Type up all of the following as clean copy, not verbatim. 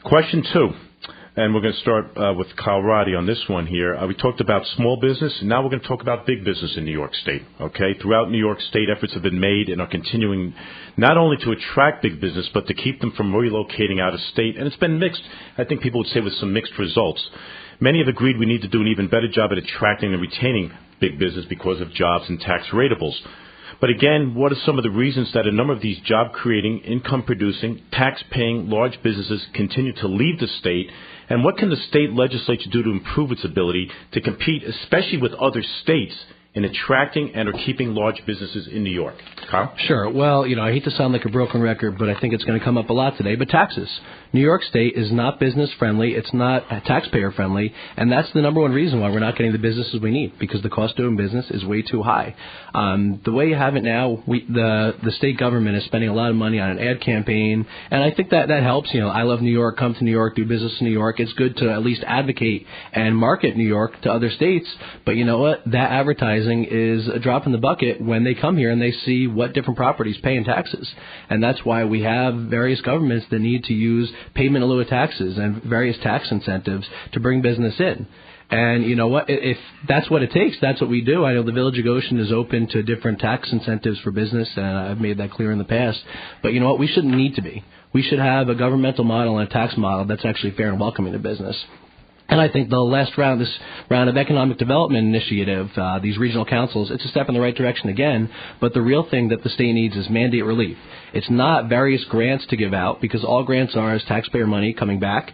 Question 2, and we're going to start with Kyle Roddey on this one here. We talked about small business, and now we're going to talk about big business in New York State. Okay, throughout New York State, efforts have been made and are continuing not only to attract big business, but to keep them from relocating out of state. And it's been mixed. I think people would say with some mixed results. Many have agreed we need to do an even better job at attracting and retaining big business because of jobs and tax ratables. But again, what are some of the reasons that a number of these job-creating, income-producing, tax-paying large businesses continue to leave the state? And what can the state legislature do to improve its ability to compete, especially with other states, in attracting and or keeping large businesses in New York? Kyle? Sure. Well, I hate to sound like a broken record, but I think it's going to come up a lot today. But taxes. New York State is not business-friendly. It's not taxpayer-friendly. And that's the number one reason why we're not getting the businesses we need, because the cost of doing business is way too high. The way you have it now, the state government is spending a lot of money on an ad campaign, and I think that helps. I love New York, come to New York, do business in New York. It's good to at least advocate and market New York to other states. But you know what? That advertising is a drop in the bucket when they come here and they see what different properties pay in taxes. And that's why we have various governments that need to use payment in lieu of taxes and various tax incentives to bring business in. And you know what? If that's what it takes, that's what we do. I know the Village of Goshen is open to different tax incentives for business, and I've made that clear in the past. But you know what? We shouldn't need to be. We should have a governmental model and a tax model that's actually fair and welcoming to business. And I think this round of economic development initiative, these regional councils, it's a step in the right direction again. But the real thing that the state needs is mandate relief. It's not various grants to give out, because all grants are is taxpayer money coming back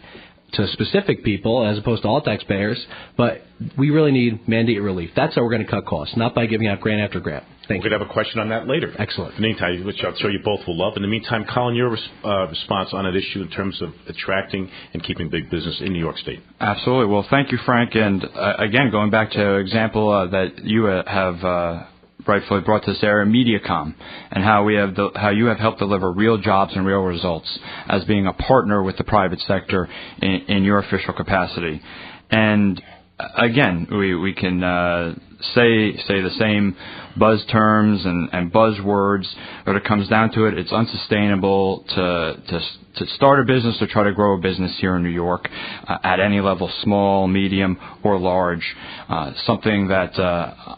to specific people as opposed to all taxpayers. But we really need mandate relief. That's how we're going to cut costs, not by giving out grant after grant. Thank you. We're going to have a question on that later. Excellent. In the meantime, which I'm sure you both will love. In the meantime, Colin, your response on that issue in terms of attracting and keeping big business in New York State. Absolutely. Well, thank you, Frank. And again, going back to an example that you have rightfully brought to this area, MediaCom, and how you have helped deliver real jobs and real results as being a partner with the private sector in your official capacity. And again, we can say the same buzz terms and buzzwords, but it comes down to it. It's unsustainable to start a business, to try to grow a business here in New York at any level, small, medium, or large. Something that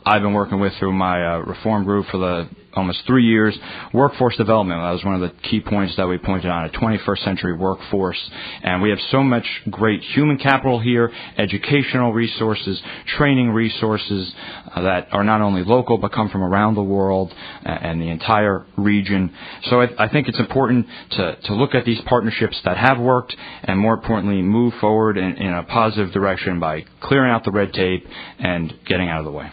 I've been working with through my reform group for the almost 3 years. Workforce development, that was one of the key points that we pointed on, a 21st century workforce. And we have so much great human capital here, educational resources, training resources that are not only local but come from around the world and the entire region. So I think it's important to look at these partnerships that have worked, and more importantly, move forward in a positive direction by clearing out the red tape and getting out of the way.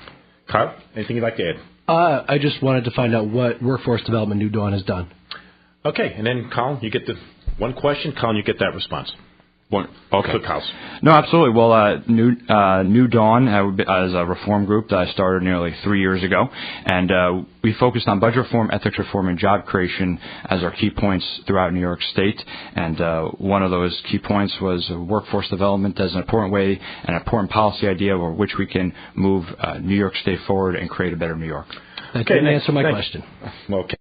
Kyle, anything you'd like to add? I just wanted to find out what Workforce Development New Dawn has done. Okay, and then Colin, you get the one question. Colin, you get that response. Okay. So, Kyle. No, absolutely. Well, New Dawn as a reform group that I started nearly 3 years ago, and we focused on budget reform, ethics reform, and job creation as our key points throughout New York State. And one of those key points was workforce development as an important way, an important policy idea over which we can move New York State forward and create a better New York. That didn't answer my question. Okay.